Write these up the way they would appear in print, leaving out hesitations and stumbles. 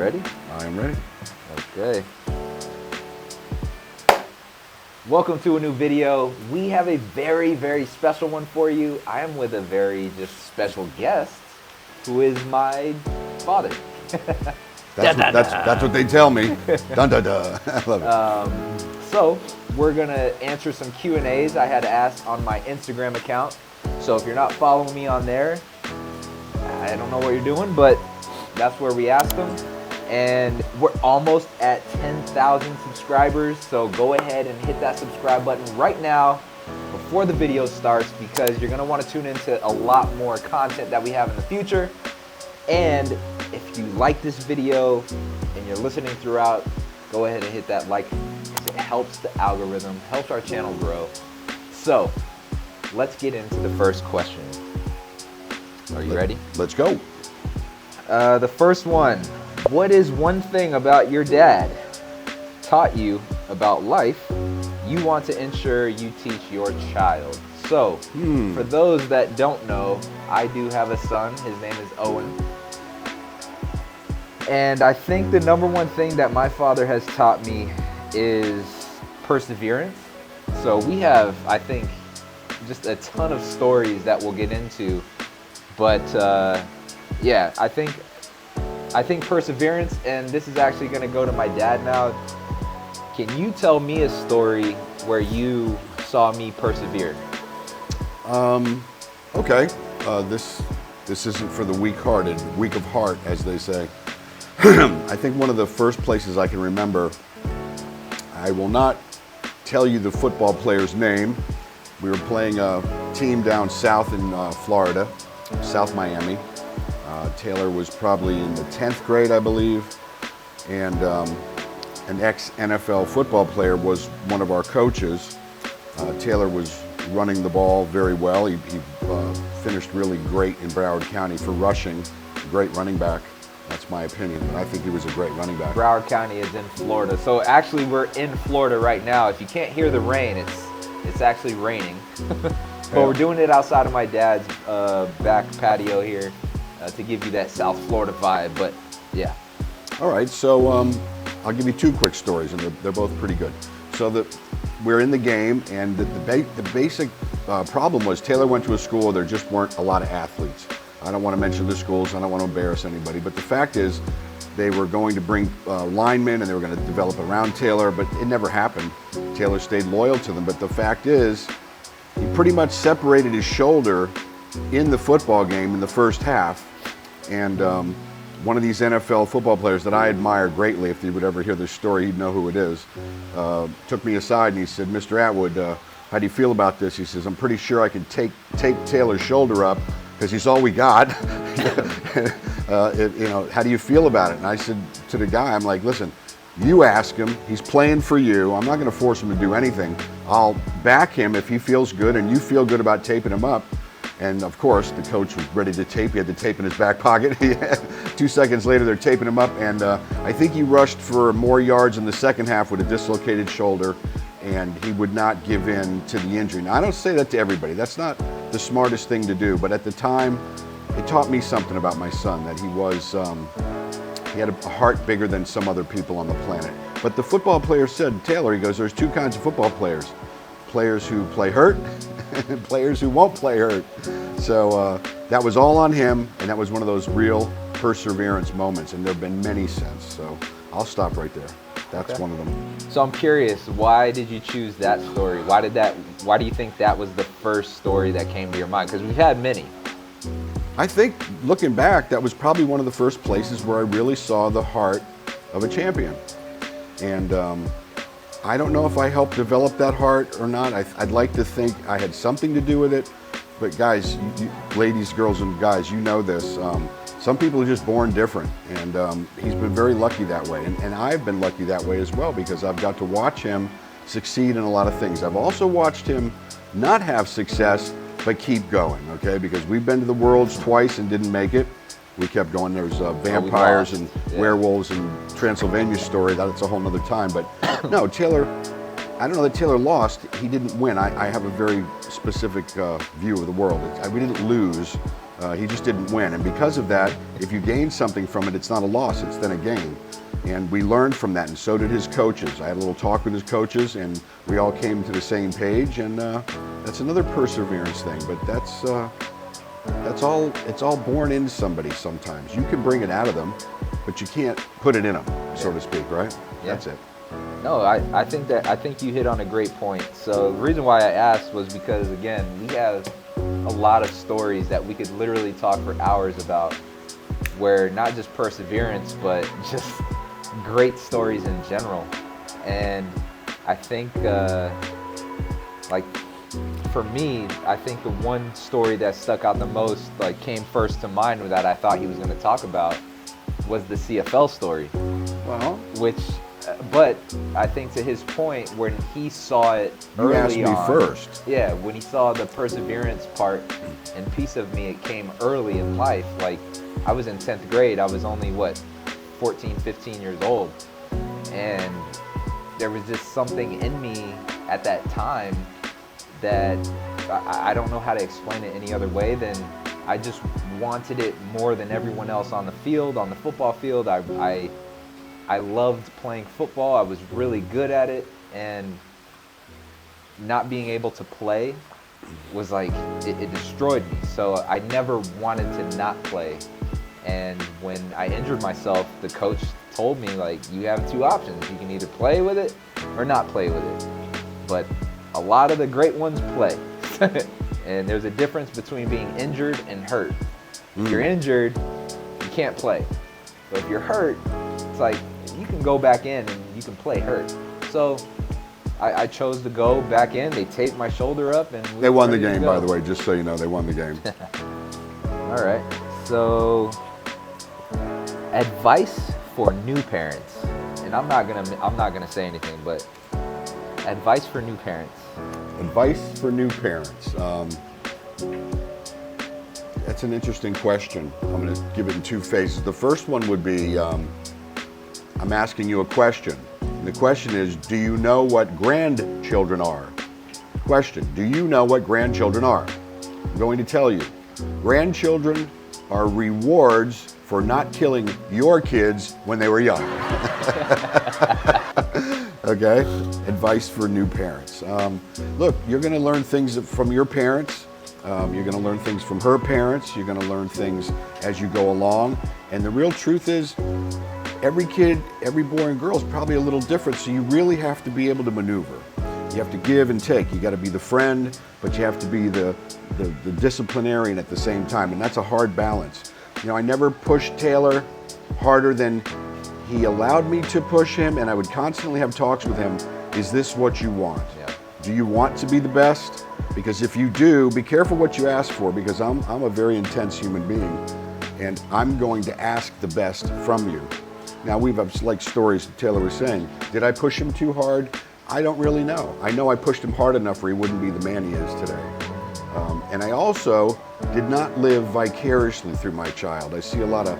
ready? I am ready. Okay. Welcome to a new video. We have a very, very special one for you. I am with a very just special guest who is my father. That's what they tell me. Dun, dun, dun. I love it. So we're gonna answer some Q&As I had to ask on my Instagram account. So if you're not following me on there, I don't know what you're doing, but that's where we ask them. And we're almost at 10,000 subscribers. So go ahead and hit that subscribe button right now before the video starts, because you're gonna wanna tune into a lot more content that we have in the future. And if you like this video and you're listening throughout, go ahead and hit that like. It helps the algorithm, helps our channel grow. So let's get into the first question. Are you ready? Let's go. The first one, what is one thing about your dad taught you about life you want to ensure you teach your child? So for those that don't know, I do have a son. His name is Owen. And I think the number one thing that my father has taught me is perseverance. So we have, I think, just a ton of stories that we'll get into. But yeah, I think perseverance, and this is actually going to go to my dad now. Can you tell me a story where you saw me persevere? Okay. This isn't for the weak-hearted, weak of heart, as they say. I think one of the first places I can remember, I will not tell you the football player's name. We were playing a team down south in Florida, South Miami. Taylor was probably in the 10th grade, I believe, and an ex-NFL football player was one of our coaches. Taylor was running the ball very well. He finished really great in Broward County for rushing, great running back. That's my opinion. I think he was a great running back. Broward County is in Florida. So actually we're in Florida right now. If you can't hear the rain, it's actually raining. But we're doing it outside of my dad's back patio here to give you that South Florida vibe, but yeah. All right, so I'll give you two quick stories, and they're both pretty good. So we're in the game, and the basic problem was Taylor went to a school where there just weren't a lot of athletes. I don't want to mention the schools, I don't want to embarrass anybody, but the fact is they were going to bring linemen and they were going to develop around Taylor, but it never happened. Taylor stayed loyal to them, but the fact is he pretty much separated his shoulder in the football game in the first half, and one of these NFL football players that I admire greatly, if he would ever hear this story, he'd know who it is, took me aside and he said, "Mr. Atwood, how do you feel about this?" He says, "I'm pretty sure I can tape Taylor's shoulder up, because he's all we got." How do you feel about it? And I said to the guy, I'm like, listen, you ask him, he's playing for you. I'm not going to force him to do anything. I'll back him if he feels good and you feel good about taping him up. And of course, the coach was ready to tape. He had the tape in his back pocket. 2 seconds later, they're taping him up. And I think he rushed for more yards in the second half with a dislocated shoulder, and he would not give in to the injury. Now, I don't say that to everybody. That's not the smartest thing to do. But at the time, it taught me something about my son, that he had a heart bigger than some other people on the planet. But the football player said, Taylor, he goes, there's two kinds of football players. Players who play hurt and players who won't play hurt. So that was all on him, and that was one of those real perseverance moments, and there have been many since. So I'll stop right there. That's one of them. So I'm curious, why did you choose that story? Why do you think that was the first story that came to your mind? Because we've had many. I think, looking back, that was probably one of the first places where I really saw the heart of a champion. And I don't know if I helped develop that heart or not. I'd like to think I had something to do with it. But guys, ladies, girls, and guys, you know this. Some people are just born different, and he's been very lucky that way. And I've been lucky that way as well, because I've got to watch him succeed in a lot of things. I've also watched him not have success, but keep going, okay? Because we've been to the Worlds twice and didn't make it. We kept going. There's vampires and werewolves and Transylvania story. That's a whole nother time. But no, Taylor, I don't know that Taylor lost. He didn't win. I have a very specific view of the world. We didn't lose. He just didn't win. And because of that, if you gain something from it, it's not a loss, it's then a gain. And we learned from that, and so did his coaches. I had a little talk with his coaches, and we all came to the same page, and that's another perseverance thing. But that's all, it's all born into somebody sometimes. You can bring it out of them, but you can't put it in them, so to speak, right? Yeah. That's it. No, I think you hit on a great point. So the reason why I asked was because, again, we have a lot of stories that we could literally talk for hours about, where not just perseverance, but just great stories in general. And I think, like, for me, I think the one story that stuck out the most, like, came first to mind that I thought he was going to talk about was the CFL story. Well, But I think to his point, when he saw it early on. You asked me first. Yeah, when he saw the perseverance part and piece of me, it came early in life. Like, I was in 10th grade. I was only, 14, 15 years old. And there was just something in me at that time that I don't know how to explain it any other way than I just wanted it more than everyone else on the field, on the football field. I loved playing football. I was really good at it, and not being able to play was like, it destroyed me. So I never wanted to not play. And when I injured myself, the coach told me, like, you have two options. You can either play with it or not play with it. But a lot of the great ones play. And there's a difference between being injured and hurt. If you're injured, you can't play. But if you're hurt, it's like, you can go back in and you can play hurt. So I chose to go back in. They taped my shoulder up, and they won the game, by the way, just so you know, they won the game. All right. So, advice for new parents. And I'm not gonna say anything, but advice for new parents. Advice for new parents. That's an interesting question. I'm going to give it in two phases. The first one would be, I'm asking you a question. And the question is, do you know what grandchildren are? Question, do you know what grandchildren are? I'm going to tell you. Grandchildren are rewards for not killing your kids when they were young. Okay? Advice for new parents. Look, you're going to learn things from your parents. You're going to learn things from her parents. You're going to learn things as you go along. And the real truth is, every kid, every boy and girl is probably a little different, so you really have to be able to maneuver. You have to give and take. You got to be the friend, but you have to be the disciplinarian at the same time, and that's a hard balance. You know, I never pushed Taylor harder than he allowed me to push him, and I would constantly have talks with him. Is this what you want? Yeah. Do you want to be the best? Because if you do, be careful what you ask for, because I'm a very intense human being, and I'm going to ask the best from you. Now, we've like stories Taylor was saying. Did I push him too hard? I don't really know. I know I pushed him hard enough where he wouldn't be the man he is today. And I also did not live vicariously through my child. I see a lot of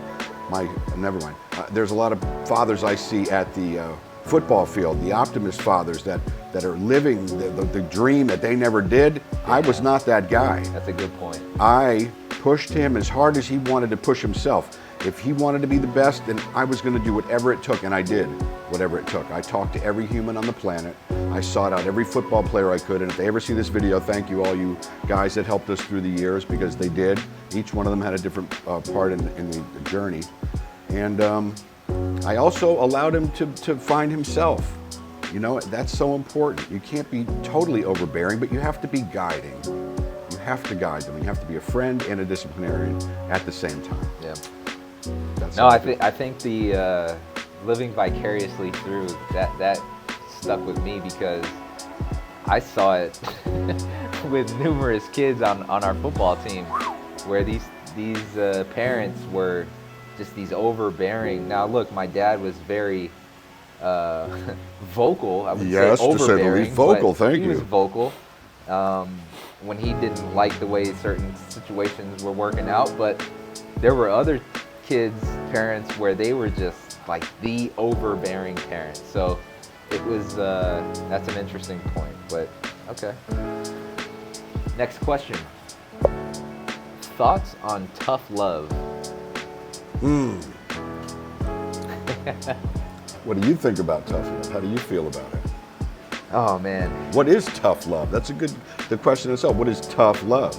there's a lot of fathers I see at the football field, the optimist fathers that are living the dream that they never did. Yeah. I was not that guy. That's a good point. I pushed him as hard as he wanted to push himself. If he wanted to be the best, then I was going to do whatever it took, and I did whatever it took. I talked to every human on the planet. I sought out every football player I could, and if they ever see this video, thank you all you guys that helped us through the years, because they did. Each one of them had a different part in the journey. And I also allowed him to find himself. You know, that's so important. You can't be totally overbearing, but you have to be guiding. You have to guide them. You have to be a friend and a disciplinarian at the same time. Yeah. That's no, I think the living vicariously through that stuck with me, because I saw it with numerous kids on our football team, where these parents were just these overbearing. Now, look, my dad was very vocal. I would say overbearing. Yes, to say the least, vocal. Thank you. He was vocal when he didn't like the way certain situations were working out, but there were other kids' parents where they were just like the overbearing parents. So it was that's an interesting point. But okay. Next question. thoughts on tough love? What do you think about tough love? How do you feel about it? Oh man, What is tough love? That's the question itself. What is tough love?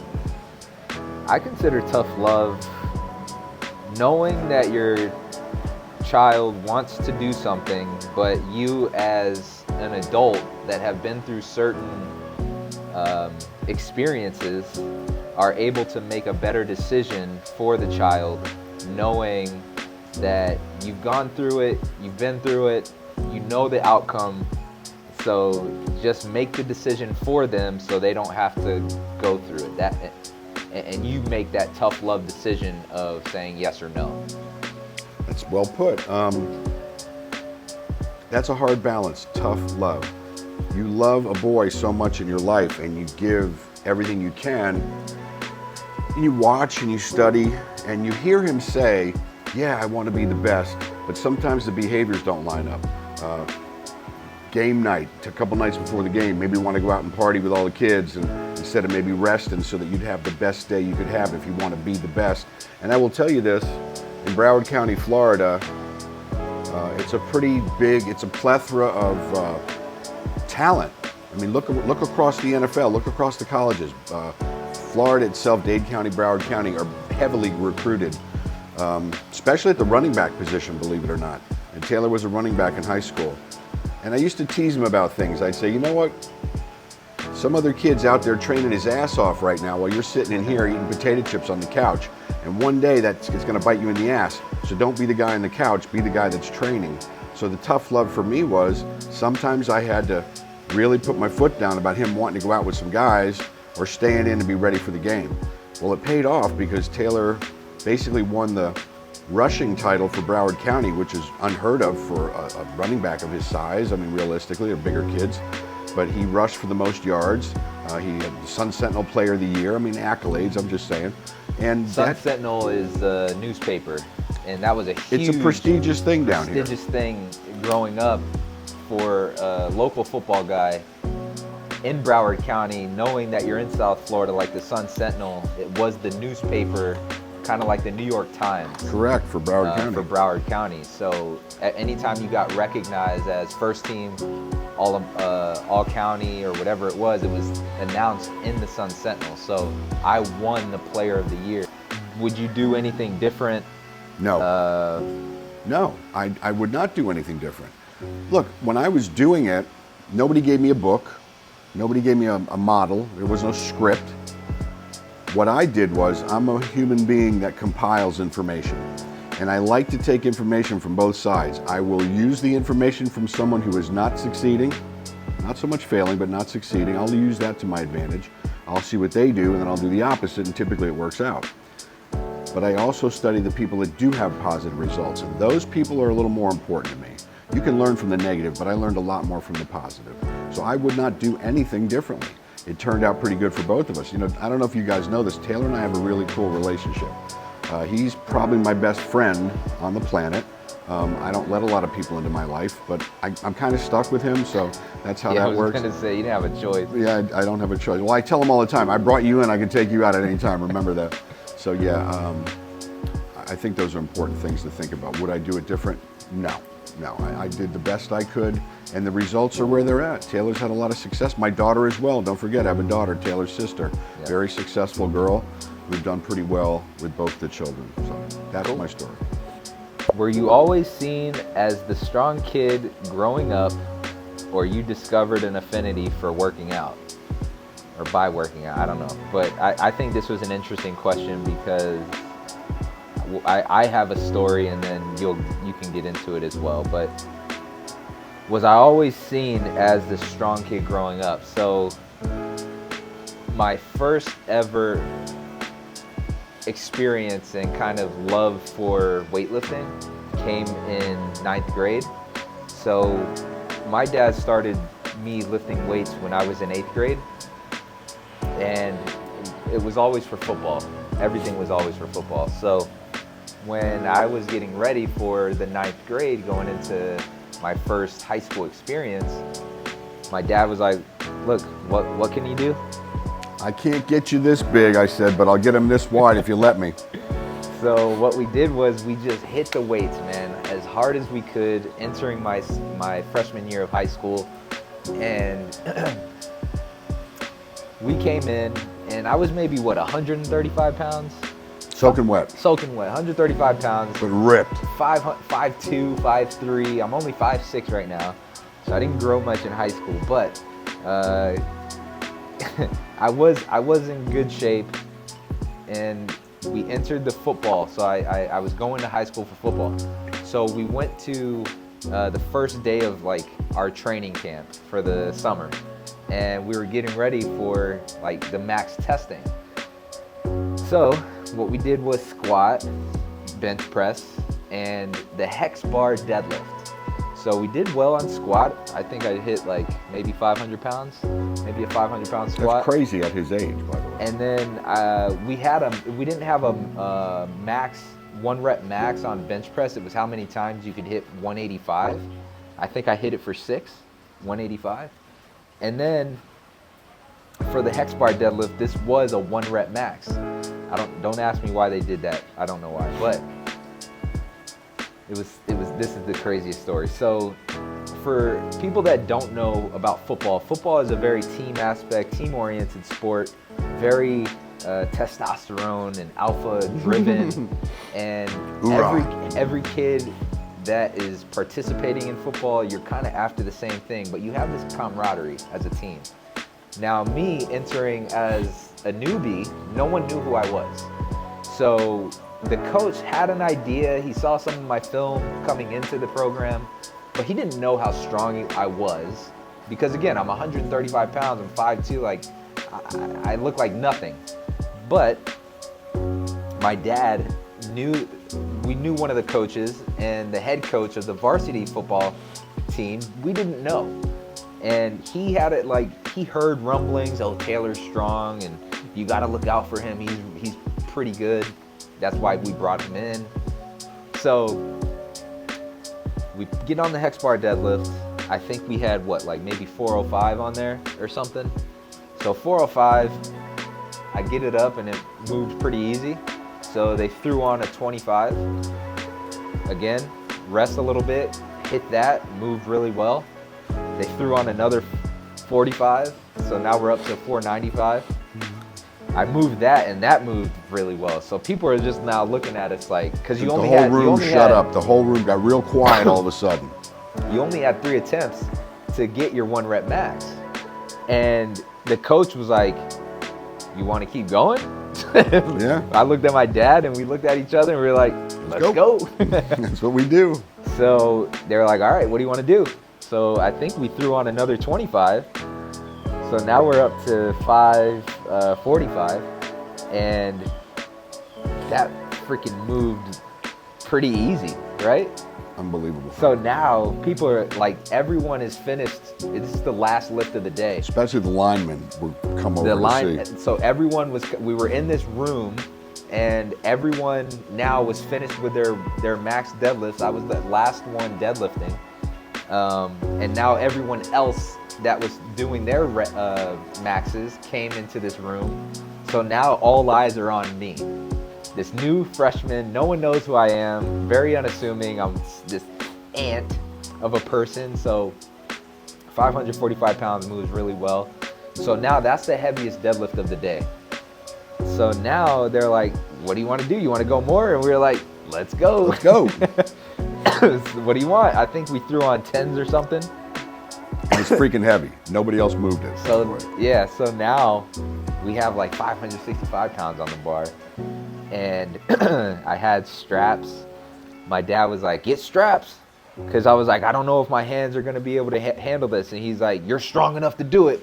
I consider tough love knowing that your child wants to do something, but you as an adult that have been through certain experiences are able to make a better decision for the child, knowing that you've gone through it, you've been through it, you know the outcome, so just make the decision for them so they don't have to go through it. And you make that tough love decision of saying yes or no. That's well put. That's a hard balance, tough love. You love a boy so much in your life and you give everything you can. And you watch and you study and you hear him say, yeah, I want to be the best, but sometimes the behaviors don't line up. Game night, a couple nights before the game, maybe you want to go out and party with all the kids and instead of maybe resting so that you'd have the best day you could have if you want to be the best. And I will tell you this, in Broward County, Florida, it's a pretty big, it's a plethora of talent. I mean, look across the NFL, look across the colleges. Florida itself, Dade County, Broward County are heavily recruited, especially at the running back position, believe it or not. And Taylor was a running back in high school. And I used to tease him about things. I'd say, you know what? Some other kid's out there training his ass off right now while you're sitting in here eating potato chips on the couch. And one day it's going to bite you in the ass. So don't be the guy on the couch, be the guy that's training. So the tough love for me was sometimes I had to really put my foot down about him wanting to go out with some guys or staying in to be ready for the game. Well, it paid off because Taylor basically won the rushing title for Broward County, which is unheard of for a running back of his size. I mean, realistically, they're bigger kids. But he rushed for the most yards. He had the Sun Sentinel Player of the Year. I mean, accolades, I'm just saying. And Sun Sentinel is a newspaper, and that was a huge, it's a prestigious thing down here. Prestigious thing growing up for a local football guy in Broward County, knowing that you're in South Florida, like the Sun Sentinel, it was the newspaper, kind of like the New York Times. Correct, for Broward County. For Broward County. So at any time you got recognized as first team all county or whatever it was announced in the Sun Sentinel. So I won the Player of the Year. Would you do anything different? No. No, I would not do anything different. Look, when I was doing it, nobody gave me a book. Nobody gave me a model. There was no script. What I did was, I'm a human being that compiles information. And I like to take information from both sides. I will use the information from someone who is not succeeding, not so much failing, but not succeeding. I'll use that to my advantage. I'll see what they do, and then I'll do the opposite, and typically it works out. But I also study the people that do have positive results, and those people are a little more important to me. You can learn from the negative, but I learned a lot more from the positive. So I would not do anything differently. It turned out pretty good for both of us. You know, I don't know if you guys know this, Taylor and I have a really cool relationship. He's probably my best friend on the planet. I don't let a lot of people into my life, but I'm kind of stuck with him, so that's how that works. I was going to say, you didn't have a choice. Yeah, I don't have a choice. Well, I tell him all the time, I brought you in, I can take you out at any time, remember that. So yeah, I think those are important things to think about. Would I do it different? No, I did the best I could, and the results are where they're at. Taylor's had a lot of success. My daughter as well, don't forget, I have a daughter, Taylor's sister. Yeah. Very successful girl. We've done pretty well with both the children, so that's cool. My story. Were you always seen as the strong kid growing up, or you discovered an affinity for working out? Or by working out, I don't know. But I think this was an interesting question because I have a story, and then you can get into it as well. But was I always seen as the strong kid growing up? So my first ever experience and kind of love for weightlifting came in 9th grade. So my dad started me lifting weights when I was in 8th grade, and it was always for football. Everything was always for football. So when I was getting ready for the 9th grade, going into my first high school experience, my dad was like, look, what can you do? I can't get you this big, I said, but I'll get him this wide if you let me. So what we did was we just hit the weights, man, as hard as we could entering my freshman year of high school. And we came in, and I was maybe, 135 pounds? Soaking wet. Soaking wet, 135 pounds. But ripped. 5'2", 5'3". I'm only 5'6" right now, so I didn't grow much in high school. But I was in good shape, and we entered the football. So I was going to high school for football. So we went to the first day of like our training camp for the summer, and we were getting ready for like the max testing. So what we did was squat, bench press, and the hex bar deadlift. So we did well on squat. I think I hit like maybe 500 pounds, maybe a 500-pound squat. That's crazy at his age, by the way. And then we didn't have a max, 1 rep max on bench press. It was how many times you could hit 185. I think I hit it for 6, 185. And then for the hex bar deadlift, this was a 1 rep max. Don't ask me why they did that. I don't know why, but this is the craziest story. So for people that don't know about football, football is a very team aspect, team-oriented sport, very testosterone and alpha driven. And every kid that is participating in football, you're kind of after the same thing, but you have this camaraderie as a team. Now me entering as a newbie, no one knew who I was. So the coach had an idea. He saw some of my film coming into the program, but he didn't know how strong I was, because again, I'm 135 pounds, I'm 5'2", like I look like nothing. But my dad we knew one of the coaches, and the head coach of the varsity football team, we didn't know. And he had it like, he heard rumblings, oh, Taylor's strong and you got to look out for him. He's pretty good. That's why we brought him in. So we get on the hex bar deadlift. I think we had like maybe 405 on there or something. So 405, I get it up and it moved pretty easy. So they threw on a 25. Again, rest a little bit, hit that, moved really well. They threw on another 45, so now we're up to 495. I moved that, and that moved really well. So people are just now looking at us like, because the whole room shut up. The whole room got real quiet all of a sudden. You only had 3 attempts to get your 1 rep max, and the coach was like, "You want to keep going?" Yeah. I looked at my dad, and we looked at each other, and we were like, "Let's go." That's what we do. So they were like, "All right, what do you want to do?" So I think we threw on another 25. So now we're up to 545, and that freaking moved pretty easy, right? Unbelievable. So now people are like, everyone is finished. This is the last lift of the day. Especially the linemen would come over to see. So we were in this room, and everyone now was finished with their max deadlifts. I was the last one deadlifting. And now everyone else that was doing their maxes came into this room. So now all eyes are on me. This new freshman, no one knows who I am, very unassuming. I'm this ant of a person. So 545 pounds moves really well. So now that's the heaviest deadlift of the day. So now they're like, what do you want to do? You want to go more? And we were like, let's go. Let's go. What do you want? I think we threw on 10s or something. And it's freaking heavy. Nobody else moved it. So yeah, so now we have like 565 pounds on the bar. And I had straps. My dad was like, get straps. Because I was like, I don't know if my hands are going to be able to handle this. And he's like, you're strong enough to do it,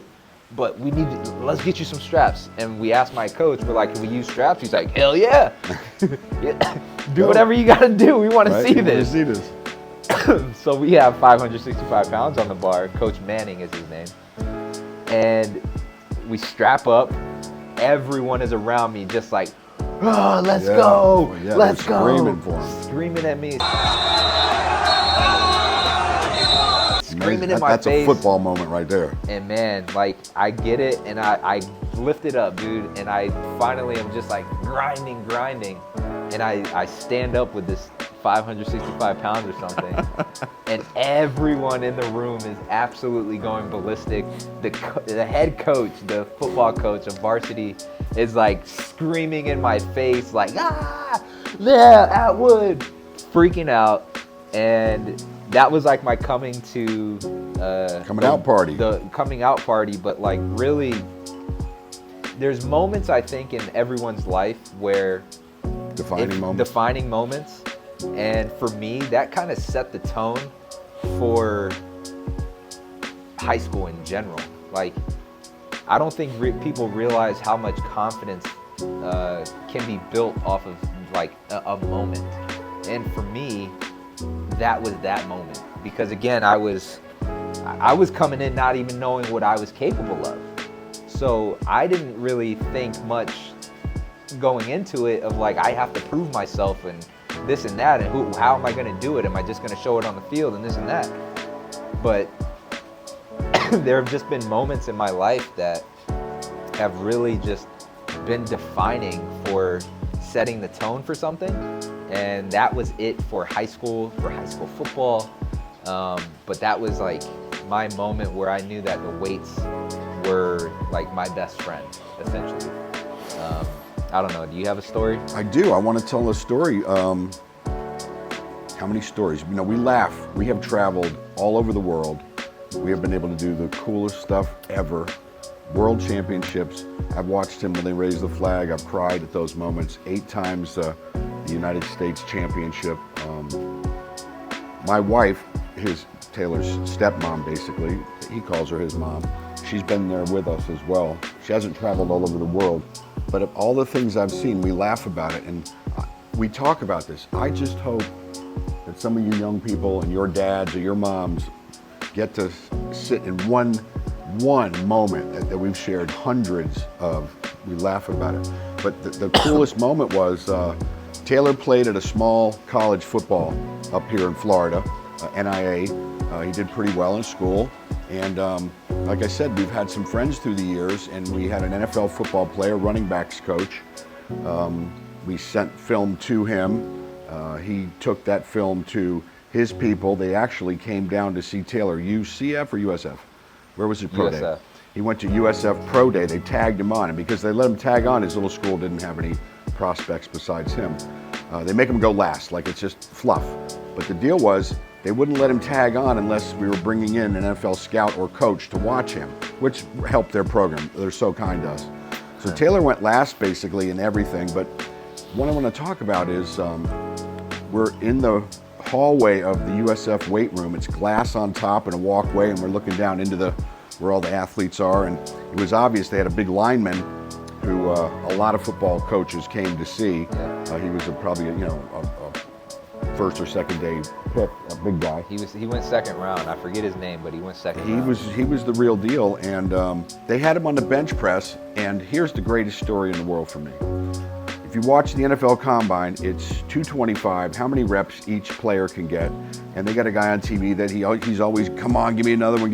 but let's get you some straps. And we asked my coach, we're like, can we use straps? He's like, hell yeah. Do whatever you got to do. We want to see this. So we have 565 pounds on the bar. Coach Manning is his name. And we strap up. Everyone is around me just like, oh, let's go. Yeah, let's go. Screaming for him. Screaming at me. Screaming in my That's face. a football moment right there. And man, like I get it, and I lift it up, dude. And I finally am just like grinding. And I stand up with this 565 pounds or something. And everyone in the room is absolutely going ballistic. The head coach, the football coach of varsity, is like screaming in my face, like, ah, yeah, Atwood, freaking out. And that was like my coming out party. The coming out party, but like really, there's moments I think in everyone's life where defining moments, and for me, that kind of set the tone for high school in general. Like, I don't think people realize how much confidence can be built off of like a moment. And for me, that was that moment, because again, I was coming in not even knowing what I was capable of. So I didn't really think much going into it of like, I have to prove myself and this and that, and how am I going to do it? Am I just going to show it on the field and this and that? But there have just been moments in my life that have really just been defining for setting the tone for something. And that was it for high school football. But that was like my moment where I knew that the weights were like my best friend, essentially. I don't know, do you have a story? I do. I want to tell a story. How many stories? You know, we laugh. We have traveled all over the world. We have been able to do the coolest stuff ever. World Championships. I've watched him when they raise the flag. I've cried at those moments. 8 times the United States Championship. My wife, Taylor's stepmom, basically, he calls her his mom. She's been there with us as well. She hasn't traveled all over the world, but of all the things I've seen, we laugh about it and we talk about this. I just hope that some of you young people and your dads or your moms get to sit in one moment that we've shared hundreds of. We laugh about it. But the coolest moment was Taylor played at a small college football up here in Florida, NIA. He did pretty well in school. And like I said, we've had some friends through the years, and we had an NFL football player, running backs coach. We sent film to him. He took that film to his people. They actually came down to see Taylor. UCF or USF? Where was his pro USF. day? He went to USF Pro Day. They tagged him on, and because they let him tag on, his little school didn't have any prospects besides him. They make him go last, like it's just fluff. But the deal was, they wouldn't let him tag on unless we were bringing in an NFL scout or coach to watch him, which helped their program. They're so kind to us. So Taylor went last basically in everything, but what I want to talk about is we're in the hallway of the USF weight room. It's glass on top and a walkway, and we're looking down into where all the athletes are, and it was obvious they had a big lineman who a lot of football coaches came to see. He was probably a first or second day pick, a big guy. He went second round. I forget his name, but he went second round. He was the real deal, and they had him on the bench press. And here's the greatest story in the world for me. If you watch the NFL Combine, it's 225, how many reps each player can get. And they got a guy on TV that he's always, come on, give me another one,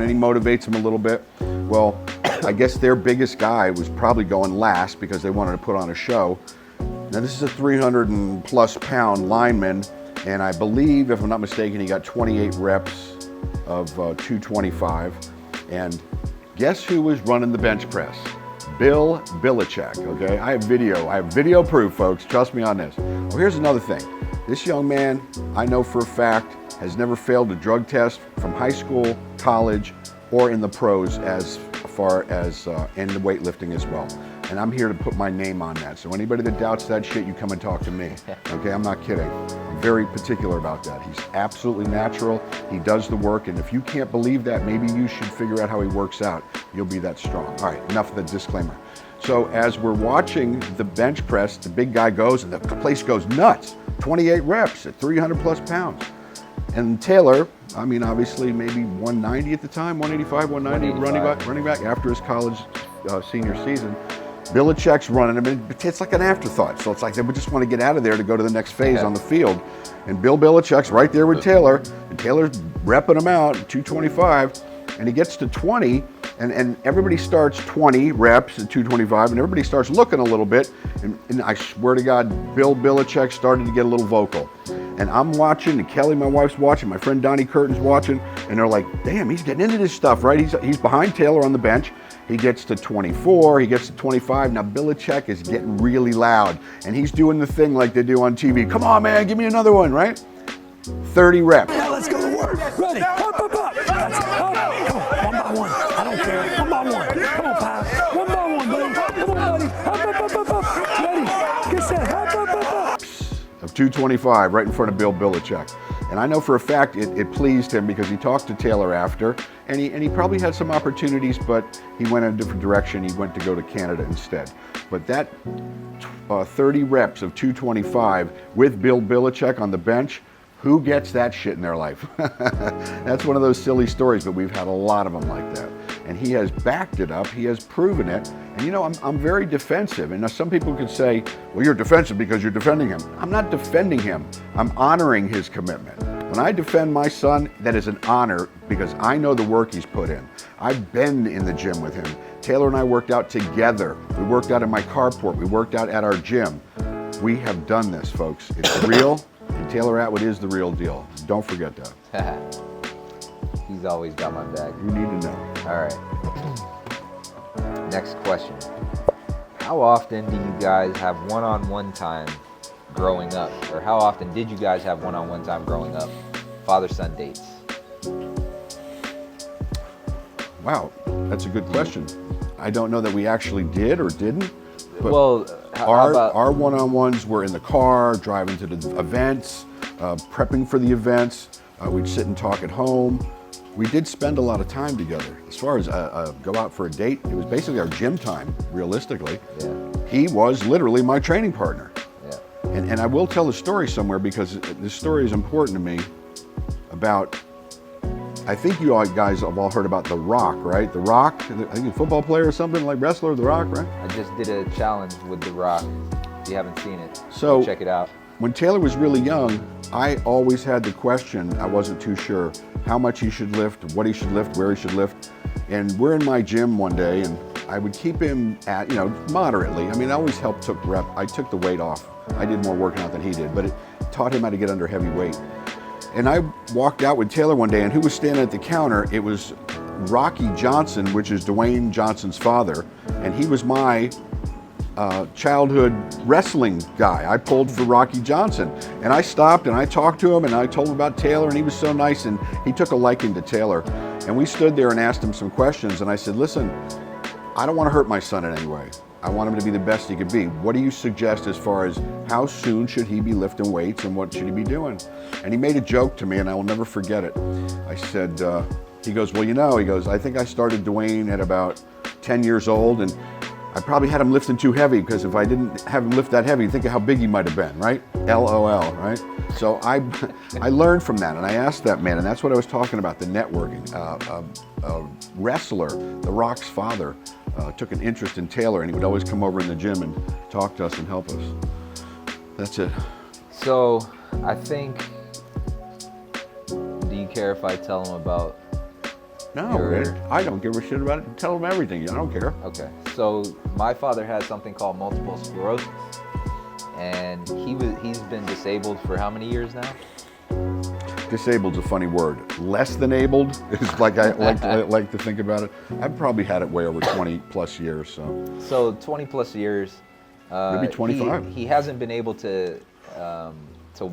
and he motivates him a little bit. Well, I guess their biggest guy was probably going last because they wanted to put on a show. Now this is a 300+ pound lineman, and I believe, if I'm not mistaken, he got 28 reps of 225. And guess who was running the bench press? Bill Belichick, okay? I have video proof, folks, trust me on this. Well, here's another thing. This young man, I know for a fact, has never failed a drug test from high school, college, or in the pros as far as in the weightlifting as well. And I'm here to put my name on that. So anybody that doubts that shit, you come and talk to me, okay? I'm not kidding. I'm very particular about that. He's absolutely natural. He does the work, and if you can't believe that, maybe you should figure out how he works out. You'll be that strong. All right, enough of the disclaimer. So as we're watching the bench press, the big guy goes, and the place goes nuts. 28 reps at 300+ pounds. And Taylor, I mean, obviously maybe 190 at the time, 185, 190, running back after his college senior season. Belichick's running him, and it's like an afterthought. So it's like they would just want to get out of there to go to the next phase on the field. And Bill Belichick's right there with Taylor, and Taylor's repping him out, 225, and he gets to 20, And everybody starts 20 reps at 225, and everybody starts looking a little bit. And I swear to God, Bill Belichick started to get a little vocal. And I'm watching, and Kelly, my wife's watching, my friend Donnie Curtin's watching, and they're like, damn, he's getting into this stuff, right? He's behind Taylor on the bench. He gets to 24, he gets to 25. Now Belichick is getting really loud, and he's doing the thing like they do on TV. Come on, man, give me another one, right? 30 reps. Now let's go to work. Ready? Up, up, up. That's it. Up. Come on, one by one. I don't care. One by one. Come on, pal. One by one, buddy. Come on, buddy. Up, up, up, up, up. Ready? Get set. Up, up, up, up. Of 225 right in front of Bill Belichick. And I know for a fact it pleased him because he talked to Taylor after, and he probably had some opportunities, but he went in a different direction. He went to go to Canada instead. But that 30 reps of 225 with Bill Belichick on the bench, who gets that shit in their life? That's one of those silly stories, but we've had a lot of them like that. And he has backed it up, he has proven it. And you know, I'm very defensive. And now some people could say, well, you're defensive because you're defending him. I'm not defending him, I'm honoring his commitment. When I defend my son, that is an honor because I know the work he's put in. I've been in the gym with him. Taylor and I worked out together. We worked out in my carport, we worked out at our gym. We have done this, folks. It's real. And Taylor Atwood is the real deal. Don't forget that. He's always got my back. You need to know. All right. Next question. How often do you guys have one-on-one time growing up? Or how often did you guys have one-on-one time growing up? Father-son dates. Wow, that's a good question. I don't know that we actually did or didn't. But well, our one-on-ones were in the car, driving to the events, prepping for the events. We'd sit and talk at home. We did spend a lot of time together. As far as go out for a date, it was basically our gym time, realistically. Yeah. He was literally my training partner. Yeah. And I will tell the story somewhere because this story is important to me about, I think you all guys have all heard about The Rock, right? The Rock, I think a football player or something, like wrestler, The Rock, right? I just did a challenge with The Rock. If you haven't seen it, So check it out. when Taylor was really young, I always had the question, I wasn't too sure, how much he should lift, what he should lift, where he should lift. And we're in my gym one day and I would keep him at, moderately. I mean, I always helped I took the weight off. I did more working out than he did, but it taught him how to get under heavy weight. And I walked out with Taylor one day, and who was standing at the counter? It was Rocky Johnson, which is Dwayne Johnson's father, and he was my childhood wrestling guy. I pulled for Rocky Johnson, and I stopped and I talked to him and I told him about Taylor, and he was so nice, and he took a liking to Taylor. And we stood there and asked him some questions, and I said, listen, I don't want to hurt my son in any way. I want him to be the best he could be. What do you suggest as far as how soon should he be lifting weights and what should he be doing? And he made a joke to me, and I will never forget it. I said, he goes, well, he goes, I think I started Dwayne at about 10 years old, and I probably had him lifting too heavy, because if I didn't have him lift that heavy, think of how big he might have been, right? LOL, right? So I learned from that, and I asked that man, and that's what I was talking about, the networking. A wrestler, The Rock's father, took an interest in Taylor, and he would always come over in the gym and talk to us and help us. That's it. So I think, do you care if I tell him about No, man, I don't give a shit about it. Tell him everything. I don't care. Okay, so my father has something called multiple sclerosis, and he's been disabled for how many years now? Disabled's a funny word. Less than abled is like I like to think about it. I've probably had it way over 20 plus years. So 20 plus years. Maybe 25. He hasn't been able to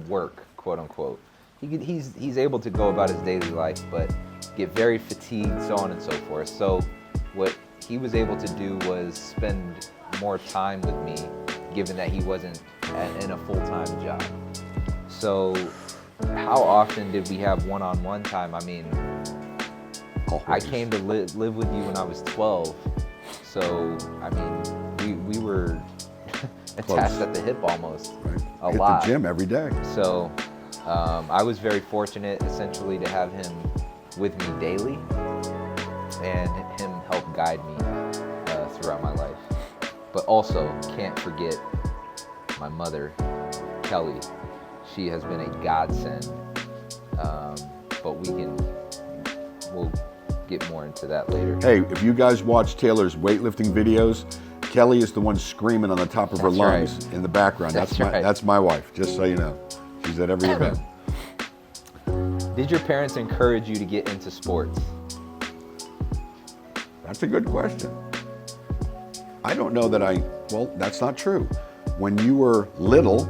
work, quote unquote. He's able to go about his daily life, but get very fatigued, so on and so forth. So what he was able to do was spend more time with me, given that he wasn't in a full-time job. So how often did we have one-on-one time? I mean, Always. I came to live with you when I was 12. So, I mean, we were attached at the hip almost. Right. A Hit lot. the gym every day. So I was very fortunate essentially to have him with me daily and him help guide me throughout my life. But also, can't forget my mother, Kelly. She has been a godsend. But we'll get more into that later. Hey, if you guys watch Taylor's weightlifting videos, Kelly is the one screaming on the top of her lungs in the background. That's my wife, just so you know. She's at every event. Did your parents encourage you to get into sports? That's a good question. I don't know that well, that's not true. When you were little,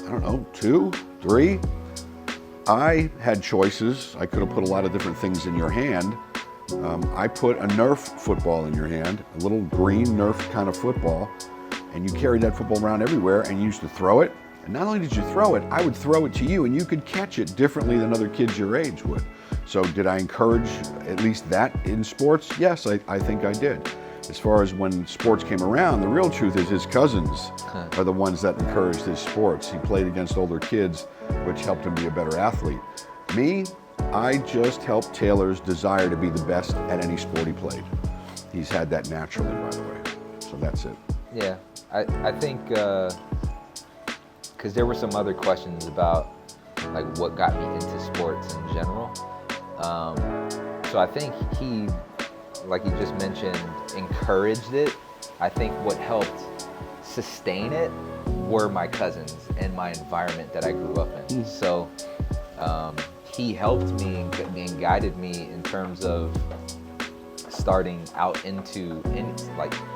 I don't know, 2, 3, I had choices. I could have put a lot of different things in your hand. I put a Nerf football in your hand, a little green Nerf kind of football, and you carried that football around everywhere and you used to throw it. And not only did you throw it, I would throw it to you and you could catch it differently than other kids your age would. So did I encourage at least that in sports? Yes, I think I did. As far as when sports came around, the real truth is his cousins are the ones that encouraged his sports. He played against older kids, which helped him be a better athlete. Me, I just helped Taylor's desire to be the best at any sport he played. He's had that naturally, by the way. So that's it. Yeah, I think, because there were some other questions about like what got me into sports in general. So I think he, like you just mentioned, encouraged it. I think what helped sustain it were my cousins and my environment that I grew up in. So he helped me and guided me in terms of starting out into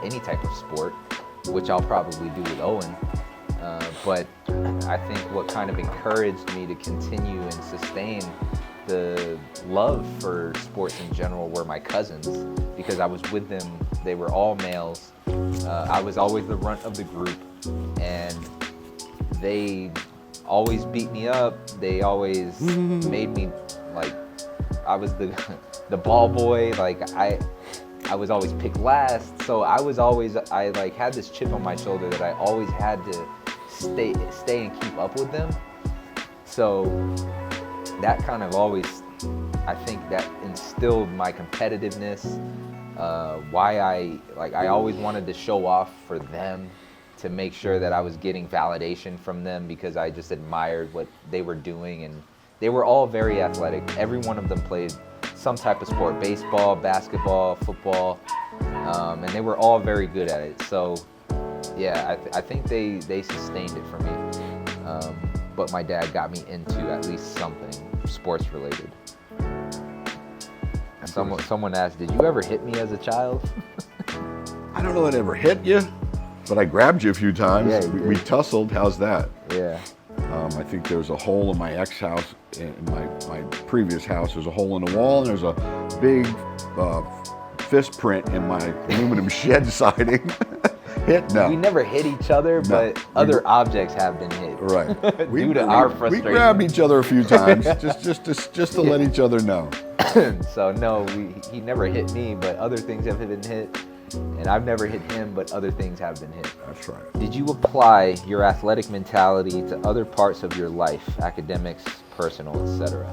any type of sport, which I'll probably do with Owen. But I think what kind of encouraged me to continue and sustain the love for sports in general were my cousins, because I was with them. They were all males. I was always the runt of the group, and they always beat me up. They always made me like I was the ball boy. Like I was always picked last. So I like had this chip on my shoulder that I always had to stay and keep up with them. So that kind of always, I think that instilled my competitiveness. Why I always wanted to show off for them, to make sure that I was getting validation from them, because I just admired what they were doing, and they were all very athletic. Every one of them played some type of sport: baseball, basketball, football, and they were all very good at it. So yeah, I think they sustained it for me. But my dad got me into at least something sports related. Someone asked, did you ever hit me as a child? I don't know that I ever hit you, but I grabbed you a few times. Yeah, we tussled. How's that? Yeah. I think there was a hole in my ex-house, in my previous house. There's a hole in the wall, and there's a big fist print in my aluminum shed siding. No. We never hit each other, but other objects have been hit. Right. Due to our frustration. We grabbed each other a few times, just to let each other know. So no, he never hit me, but other things have been hit. And I've never hit him, but other things have been hit. That's right. Did you apply your athletic mentality to other parts of your life, academics, personal, etc.?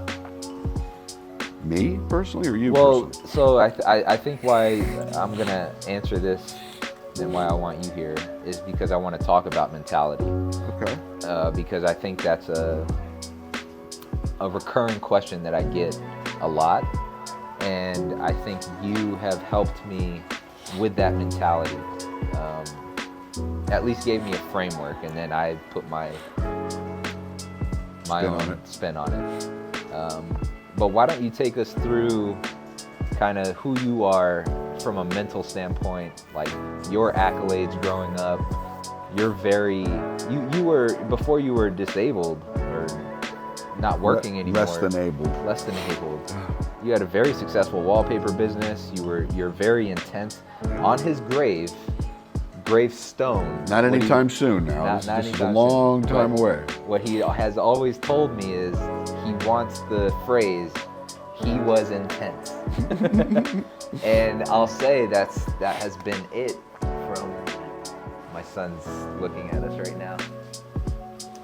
Me personally, or you personally? Personally? So I think why I'm gonna answer this and why I want you here is because I want to talk about mentality. Okay. Because I think that's a recurring question that I get a lot, and I think you have helped me with that mentality. At least gave me a framework, and then I put my own spin on it. But why don't you take us through kind of who you are from a mental standpoint, like your accolades growing up. You were, before you were disabled or not working anymore. Less than able. You had a very successful wallpaper business. You're very intense. On his gravestone. Not anytime soon now. This is a long time away. What he has always told me is he wants the phrase, he was intense. And I'll say that has been it from, my son's looking at us right now.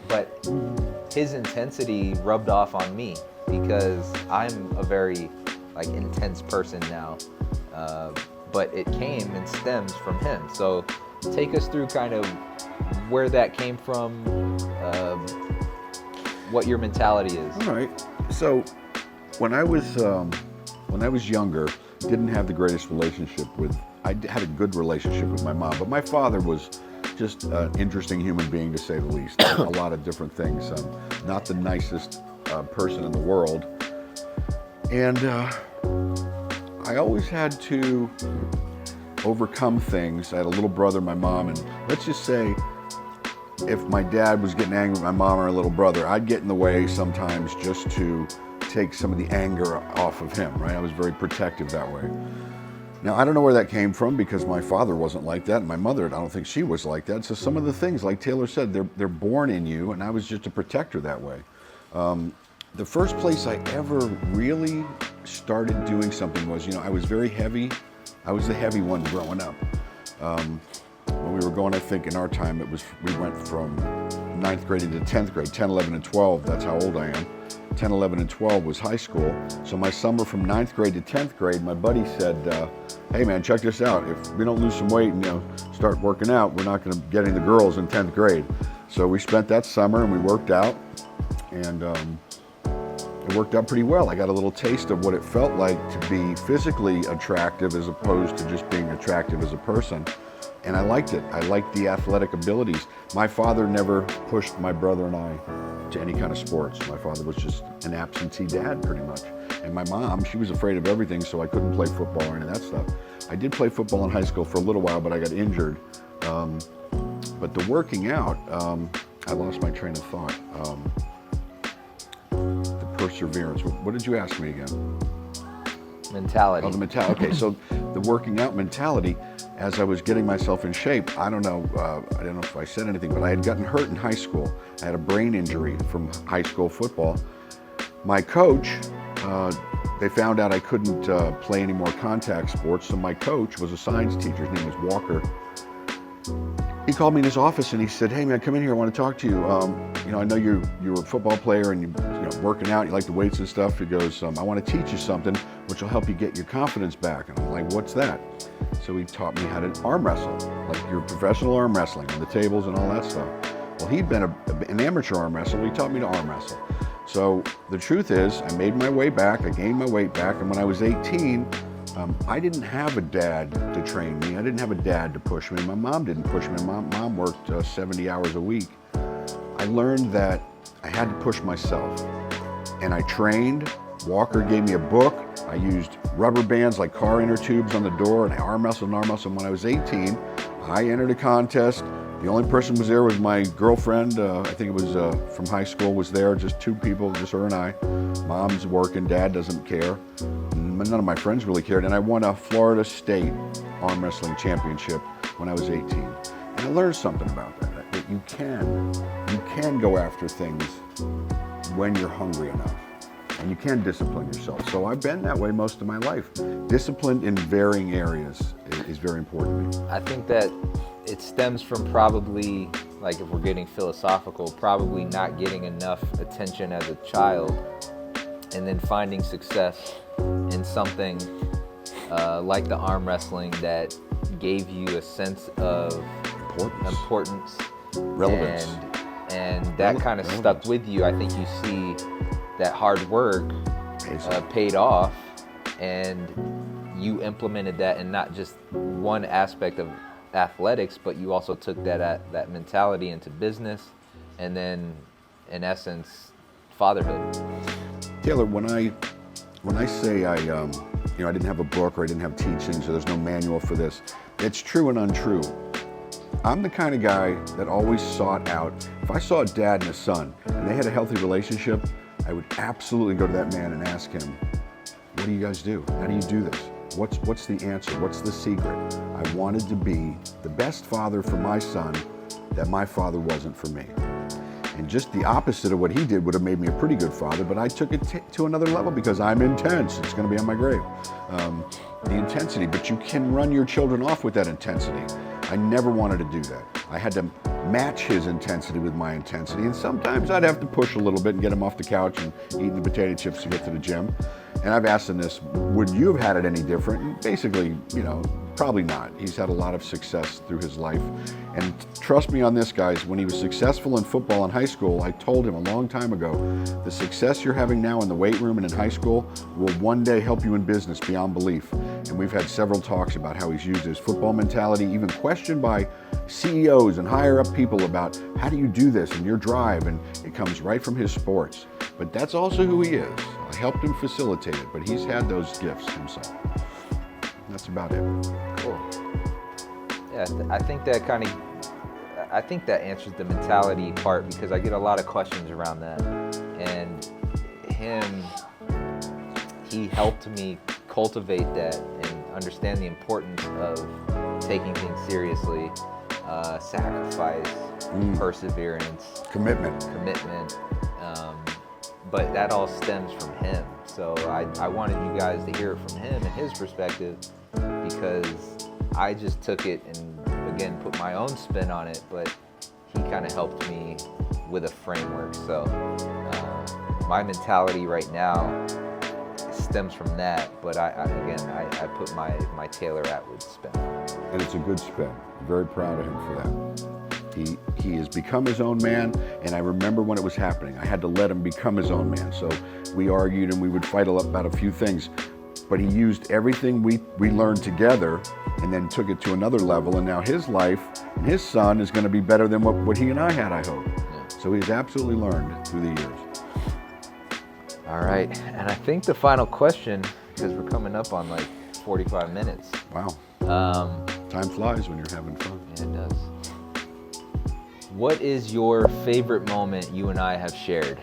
But his intensity rubbed off on me because I'm a very intense person now. But it came and stems from him. So take us through kind of where that came from, what your mentality is. All right. So when I was younger, didn't have the greatest relationship with, I had a good relationship with my mom, but my father was just an interesting human being, to say the least. A lot of different things. Not the nicest person in the world. And I always had to overcome things. I had a little brother, my mom, and let's just say if my dad was getting angry with my mom or a little brother, I'd get in the way sometimes just to take some of the anger off of him, right? I was very protective that way. Now, I don't know where that came from, because my father wasn't like that, and my mother, I don't think she was like that. So some of the things, like Taylor said, they're born in you, and I was just a protector that way. The first place I ever really started doing something was, I was very heavy. I was the heavy one growing up. When we were going, I think in our time, we went from 9th grade into 10th grade, 10, 11, and 12. That's how old I am. 10, 11, and 12 was high school. So my summer from 9th grade to 10th grade, my buddy said, hey man, check this out. If we don't lose some weight and start working out, we're not going to get any of the girls in 10th grade. So we spent that summer and we worked out, and it worked out pretty well. I got a little taste of what it felt like to be physically attractive as opposed to just being attractive as a person. And I liked it. I liked the athletic abilities. My father never pushed my brother and I to any kind of sports. My father was just an absentee dad, pretty much. And my mom, she was afraid of everything, so I couldn't play football or any of that stuff. I did play football in high school for a little while, but I got injured. But the working out, I lost my train of thought. The perseverance. What did you ask me again? Mentality. Oh, the mentality. Okay, so the working out mentality, as I was getting myself in shape, I don't know if I said anything, but I had gotten hurt in high school. I had a brain injury from high school football. My coach, they found out I couldn't play any more contact sports, so my coach was a science teacher. His name was Walker. He called me in his office and he said, hey man, come in here, I want to talk to you. I know you're a football player and you're working out, you like the weights and stuff. He goes, I want to teach you something which will help you get your confidence back. And I'm like, what's that? So he taught me how to arm wrestle, like your professional arm wrestling on the tables and all that stuff. Well, he'd been an amateur arm wrestler. He taught me to arm wrestle. So the truth is, I made my way back, I gained my weight back, and when I was 18, I didn't have a dad to train me. I didn't have a dad to push me. My mom didn't push me. My mom worked 70 hours a week. I learned that I had to push myself, and I trained. Walker gave me a book. I used rubber bands like car inner tubes on the door, and I arm wrestled. When I was 18, I entered a contest. The only person who was there was my girlfriend. I think it was from high school was there, just two people, just her and I. Mom's working, dad doesn't care. None of my friends really cared. And I won a Florida State arm wrestling championship when I was 18. And I learned something about that you can go after things when you're hungry enough. And you can discipline yourself. So I've been that way most of my life. Discipline in varying areas is very important to me. I think that it stems from probably, like if we're getting philosophical, probably not getting enough attention as a child, and then finding success in something like the arm wrestling that gave you a sense of importance, relevance, and that kind of stuck with you. I think you see that hard work paid off, and you implemented that in not just one aspect of athletics, but you also took that mentality into business, and then in essence fatherhood. Taylor, when I say I didn't have a book or I didn't have teachings or there's no manual for this, it's true and untrue. I'm the kind of guy that always sought out, if I saw a dad and a son and they had a healthy relationship, I would absolutely go to that man and ask him, what do you guys do? How do you do this? What's the answer? What's the secret? I wanted to be the best father for my son that my father wasn't for me. And just the opposite of what he did would have made me a pretty good father, but I took it to another level because I'm intense. It's going to be on my grave. The intensity, but you can run your children off with that intensity. I never wanted to do that. I had to match his intensity with my intensity, and sometimes I'd have to push a little bit and get him off the couch and eat the potato chips to get to the gym. And I've asked him this, would you have had it any different? And basically, probably not. He's had a lot of success through his life. And trust me on this, guys, when he was successful in football in high school, I told him a long time ago, the success you're having now in the weight room and in high school will one day help you in business beyond belief. And we've had several talks about how he's used his football mentality, even questioned by CEOs and higher up people about how do you do this and your drive, and it comes right from his sports. But that's also who he is. I helped him facilitate it, but he's had those gifts himself. That's about it. Cool. Yeah, I think that answers the mentality part, because I get a lot of questions around that. And he helped me cultivate that and understand the importance of taking things seriously, sacrifice, perseverance, Commitment. But that all stems from him. So I wanted you guys to hear it from him and his perspective, because I just took it and, again, put my own spin on it, but he kind of helped me with a framework. So my mentality right now stems from that, but I put my Taylor Atwood spin on it. And it's a good spin. I'm very proud of him for that. He has become his own man, and I remember when it was happening. I had to let him become his own man. So we argued and we would fight about a few things, but he used everything we learned together and then took it to another level, and now his life and his son is going to be better than what he and I had, I hope. Yeah. So he's absolutely learned through the years. All right, and I think the final question, because we're coming up on like 45 minutes. Wow. Time flies when you're having fun. Yeah, it does. What is your favorite moment you and I have shared?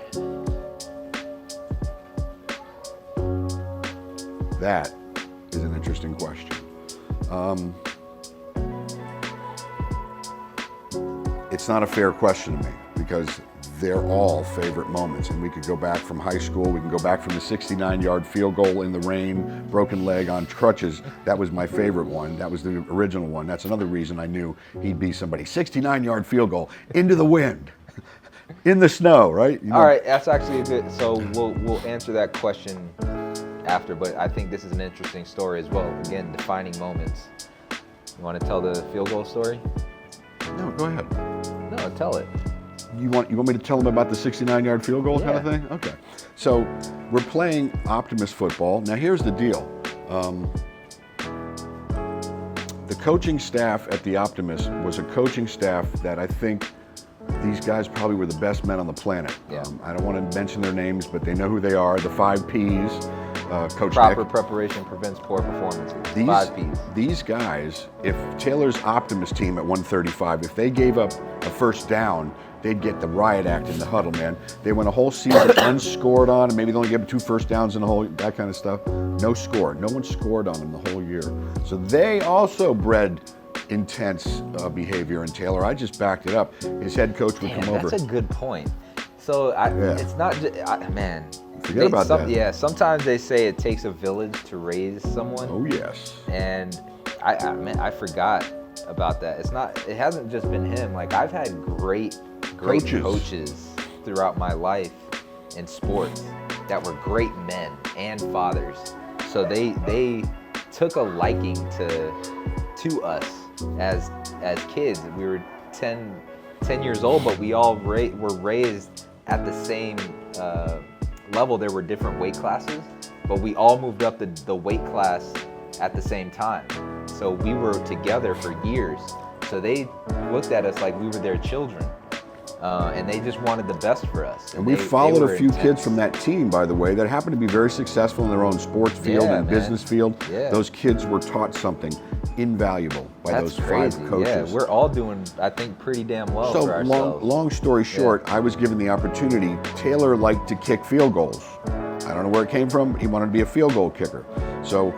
That is an interesting question. It's not a fair question to me, because they're all favorite moments, and we could go back from high school, we can go back from the 69-yard field goal in the rain, broken leg on crutches. That was my favorite one. That was the original one. That's another reason I knew he'd be somebody. 69-yard field goal into the wind, in the snow, right? You know? All right, that's actually a good, so we'll answer that question after, but I think this is an interesting story as well. Again, defining moments. You want to tell the field goal story? No, go ahead. No, tell it. You want me to tell them about the 69-yard field goal kind of thing? Okay. So we're playing Optimist football. Now here's the deal. The coaching staff at the Optimist was a coaching staff that I think these guys probably were the best men on the planet. Yeah. I don't want to mention their names, but they know who they are. The 5 Ps. Coach Proper Nick. preparation prevents poor performances. 5 Ps. These guys, if Taylor's Optimist team at 135, if they gave up a first down, they'd get the riot act in the huddle, man. They went a whole season unscored on, and maybe they only gave up 2 first downs in the whole, that kind of stuff. No score. No one scored on them the whole year. So they also bred intense behavior in Taylor. I just backed it up. His head coach would come over. That's a good point. So it's not just, man. Forget about that. Yeah, sometimes they say it takes a village to raise someone. Oh yes. And I forgot about that. It hasn't just been him. Like, I've had great coaches throughout my life in sports that were great men and fathers. So they took a liking to us as kids. We were 10 years old, but we all were raised at the same level. There were different weight classes, but we all moved up the weight class at the same time. So we were together for years. So they looked at us like we were their children. And they just wanted the best for us. And we followed a few kids from that team, by the way, that happened to be very successful in their own sports field and business field. Yeah. Those kids were taught something invaluable by those 5 coaches. Yeah, we're all doing, I think, pretty damn well for ourselves. So long story short, I was given the opportunity. Taylor liked to kick field goals. I don't know where it came from. He wanted to be a field goal kicker. So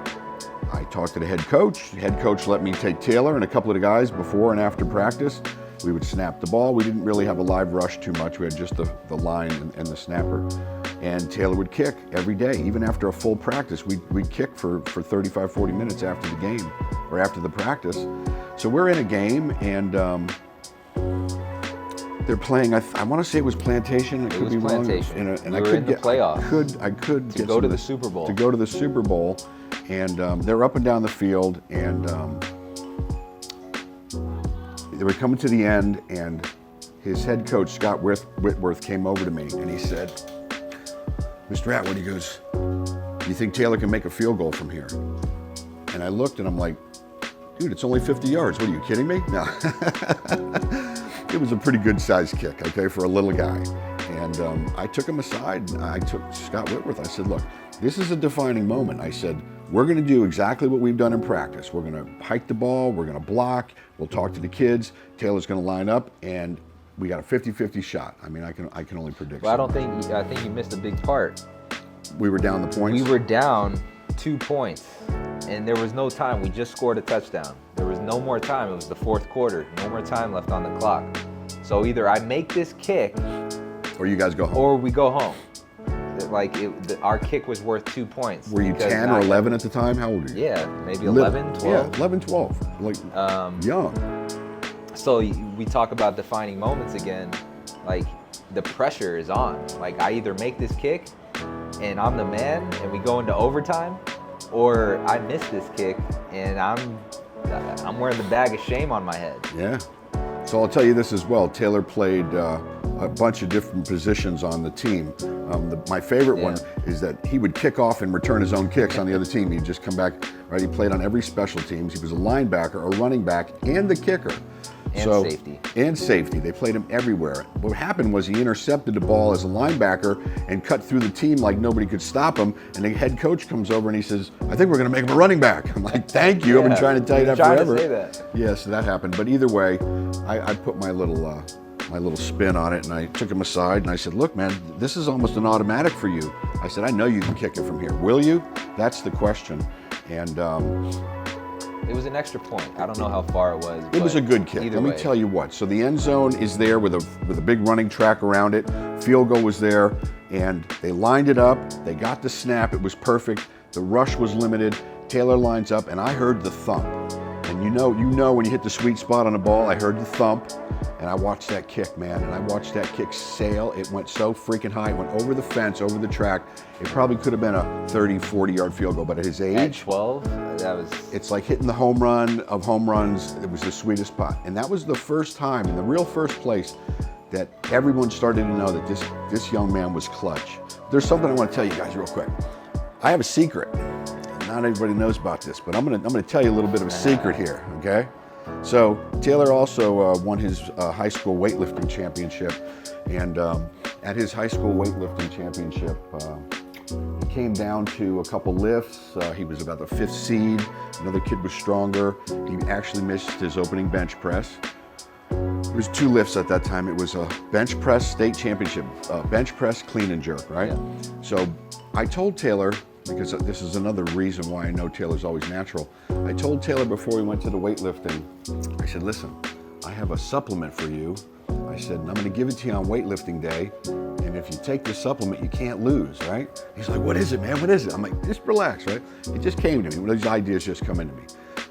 I talked to the head coach. The head coach let me take Taylor and a couple of the guys before and after practice. We would snap the ball. We didn't really have a live rush too much. We had just the line and the snapper. And Taylor would kick every day. Even after a full practice, we'd kick for 35, 40 minutes after the game or after the practice. So we're in a game, and they're playing, I want to say it was Plantation. It was Plantation. And we were in the playoffs. I could to go to the Super Bowl. To go to the Super Bowl. And they're up and down the field, and they were coming to the end, and his head coach, Scott Whitworth, came over to me, and he said, Mr. Atwood, he goes, do you think Taylor can make a field goal from here? And And I looked and I'm like, dude, it's only 50 yards. What, are you kidding me? No. It was a pretty good sized kick, okay, for a little guy. And I took him aside and I took Scott Whitworth. I said, look, this is a defining moment. I said, we're going to do exactly what we've done in practice. We're going to hike the ball. We're going to block. We'll talk to the kids. Taylor's going to line up, and we got a 50-50 shot. I mean, I can only predict. Well, I think you missed a big part. We were down the points. We were down 2 points, and there was no time. We just scored a touchdown. There was no more time. It was the fourth quarter. No more time left on the clock. So either I make this kick, or you guys go home. Or we go home. Like our kick was worth 2 points. Were you 10 or 11 at the time? How old were you? Yeah, maybe 11, 12. Yeah, 11, 12. Like young. So we talk about defining moments again. Like the pressure is on. Like I either make this kick and I'm the man and we go into overtime, or I miss this kick and I'm wearing the bag of shame on my head. Yeah. So I'll tell you this as well. Taylor played a bunch of different positions on the team. My favorite one is that he would kick off and return his own kicks on the other team. He'd just come back, right? He played on every special teams. He was a linebacker, a running back, and the kicker. And safety. And safety. They played him everywhere. What happened was he intercepted the ball as a linebacker and cut through the team like nobody could stop him. And the head coach comes over and he says, I think we're going to make him a running back. I'm like, thank you. I've been trying to tell you that forever. To say that. Yeah, so that happened. But either way, I put my little spin on it, and I took him aside and I said, look, man, this is almost an automatic for you. I said, I know you can kick it from here. Will you? That's the question. And it was an extra point. I don't know how far it was. It was a good kick. Let me tell you what. So the end zone is there with a big running track around it. Field goal was there, and they lined it up. They got the snap. It was perfect. The rush was limited. Taylor lines up, and I heard the thump. And you know when you hit the sweet spot on a ball, I heard the thump, and I watched that kick, man, and I watched that kick sail. It went so freaking high. It went over the fence, over the track. It probably could have been a 30, 40-yard field goal, but at his age, at 12, it's like hitting the home run of home runs. It was the sweetest spot. And that was the first time, in the real first place, that everyone started to know that this young man was clutch. There's something I want to tell you guys real quick. I have a secret. Not everybody knows about this, but I'm gonna tell you a little bit of a secret here, okay? So Taylor also won his high school weightlifting championship, and at his high school weightlifting championship, it came down to a couple lifts. He was about the 5th seed. Another kid was stronger. He actually missed his opening bench press. It was 2 lifts at that time. It was a bench press state championship, bench press, clean and jerk, right? Yeah. So I told Taylor, because this is another reason why I know Taylor's always natural. I told Taylor before we went to the weightlifting, I said, listen, I have a supplement for you. I said, and I'm gonna give it to you on weightlifting day, and if you take this supplement, you can't lose, right? He's like, what is it, man, what is it? I'm like, just relax, right? It just came to me, these ideas just come into me.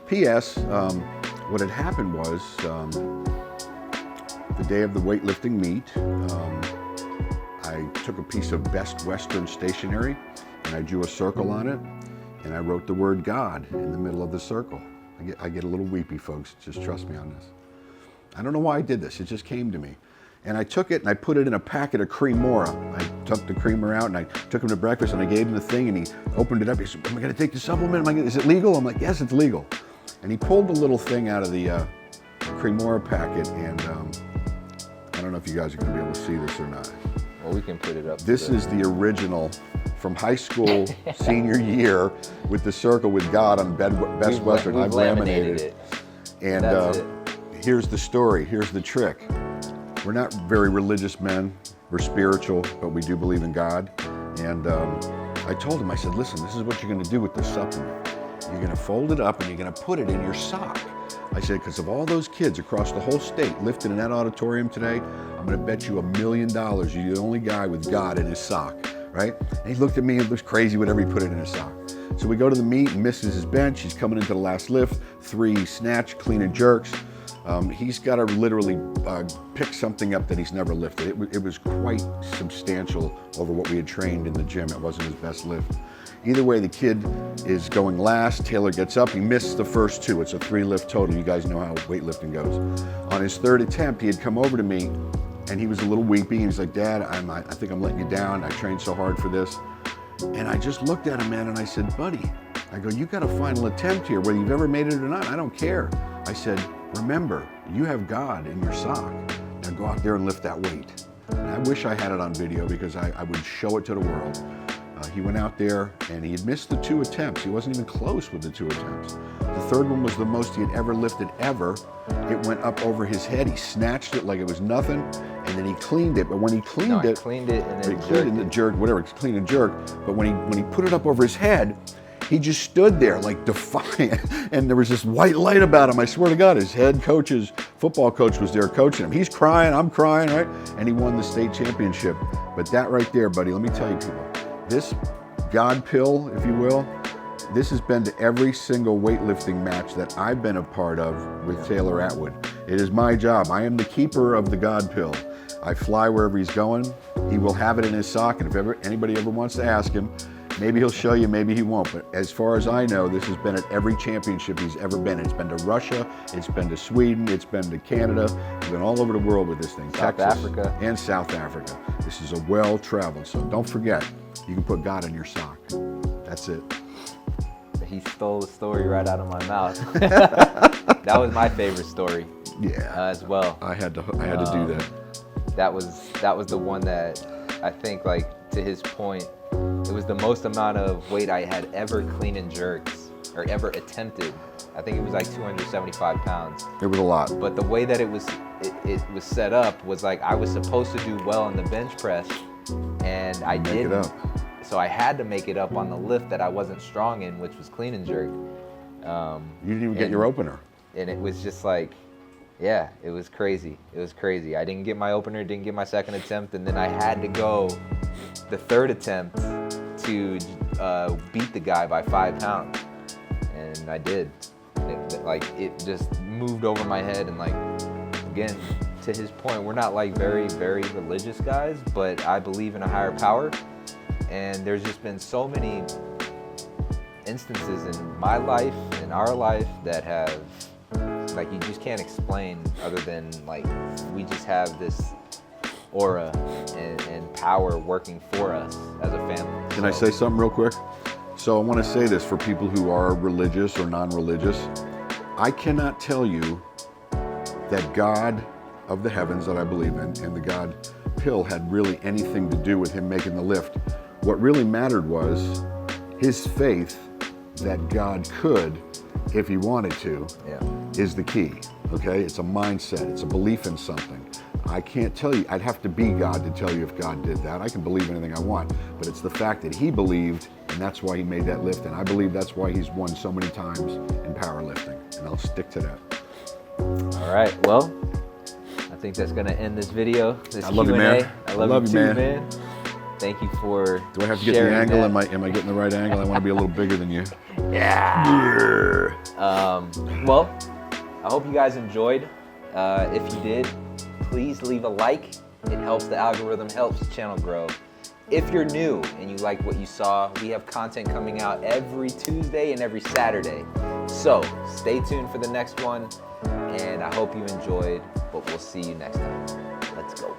P.S., what had happened was, the day of the weightlifting meet, I took a piece of Best Western stationery, and I drew a circle on it, and I wrote the word God in the middle of the circle. I get a little weepy, folks. Just trust me on this. I don't know why I did this. It just came to me. And I took it and I put it in a packet of Creamora. I took the creamer out and I took him to breakfast and I gave him the thing and he opened it up. He said, am I going to take the supplement? Is it legal? I'm like, yes, it's legal. And he pulled the little thing out of the Creamora packet, and I don't know if you guys are going to be able to see this or not. Well, we can put it up. This is the original from high school senior year with the circle with God on Best Western. I've laminated it. And here's the story. Here's the trick. We're not very religious men. We're spiritual, but we do believe in God. And I told him, I said, listen, this is what you're going to do with this supplement. You're going to fold it up and you're going to put it in your sock. I said, because of all those kids across the whole state lifted in that auditorium today, I'm going to bet you $1 million you're the only guy with God in his sock, right? And he looked at me and looked crazy whenever he put it in his sock. So we go to the meet and misses his bench. He's coming into the last lift, 3 snatch, clean and jerks. He's got to literally pick something up that he's never lifted. It was quite substantial over what we had trained in the gym. It wasn't his best lift. Either way, the kid is going last. Taylor gets up. He missed the first 2. It's a 3-lift total. You guys know how weightlifting goes. On his 3rd attempt, he had come over to me, and he was a little weepy. He was like, Dad, I think I'm letting you down. I trained so hard for this. And I just looked at him, man, and I said, buddy, I go, you got a final attempt here, whether you've ever made it or not, I don't care. I said, remember, you have God in your sock. Now go out there and lift that weight. And I wish I had it on video because I would show it to the world. He went out there and he had missed the 2 attempts. He wasn't even close with the 2 attempts. The third one was the most he had ever lifted ever. It went up over his head. He snatched it like it was nothing, and then he cleaned it. But when he cleaned it, cleaned it and then clean and jerk. But when he put it up over his head, he just stood there like defiant, and there was this white light about him. I swear to God, his head coach's football coach was there coaching him. He's crying, I'm crying, right? And he won the state championship. But that right there, buddy, let me tell you people, this God pill, if you will, this has been to every single weightlifting match that I've been a part of with Taylor Atwood. It is my job. I am the keeper of the God pill. I fly wherever he's going. He will have it in his sock, and if anybody ever wants to ask him, maybe he'll show you, maybe he won't. But as far as I know, this has been at every championship he's ever been. It's been to Russia, it's been to Sweden, it's been to Canada. We've been all over the world with this thing. South Texas Africa. And South Africa. This is a well-traveled, so don't forget, you can put God in your sock. That's it. He stole the story right out of my mouth. That was my favorite story. Yeah. As well. I had to do that. That was the one that I think, like, to his point, it was the most amount of weight I had ever clean and jerks or ever attempted. I think it was like 275 pounds. It was a lot. But the way that it was set up was like I was supposed to do well on the bench press, and I didn't. Make it up. So I had to make it up on the lift that I wasn't strong in, which was clean and jerk. You didn't even get your opener. And it was just like, yeah, it was crazy. It was crazy. I didn't get my opener, didn't get my second attempt, and then I had to go the third attempt to beat the guy by 5 pounds. And I did. It just moved over my head, and like, again, to his point, we're not like very, very religious guys, but I believe in a higher power. And there's just been so many instances in my life, in our life, that have, like, you just can't explain other than, like, we just have this aura and power working for us as a family. Can I say something real quick? So I want to say this for people who are religious or non-religious. I cannot tell you that God of the heavens that I believe in and the God pill had really anything to do with him making the lift. What really mattered was his faith that God could, if he wanted to, is the key, okay? It's a mindset, it's a belief in something. I can't tell you, I'd have to be God to tell you if God did that. I can believe anything I want, but it's the fact that he believed, and that's why he made that lift, and I believe that's why he's won so many times in powerlifting, and I'll stick to that. All right, well, I think that's gonna end this video, this I love Q&A. you, man. I love you too, man. Thank you for Do I have to get the sharing angle? that. Am I getting the right angle? I want to be a little bigger than you. Yeah. Well, I hope you guys enjoyed. If you did, please leave a like. It helps the algorithm, helps the channel grow. If you're new and you like what you saw, we have content coming out every Tuesday and every Saturday. So stay tuned for the next one, and I hope you enjoyed, but we'll see you next time. Let's go.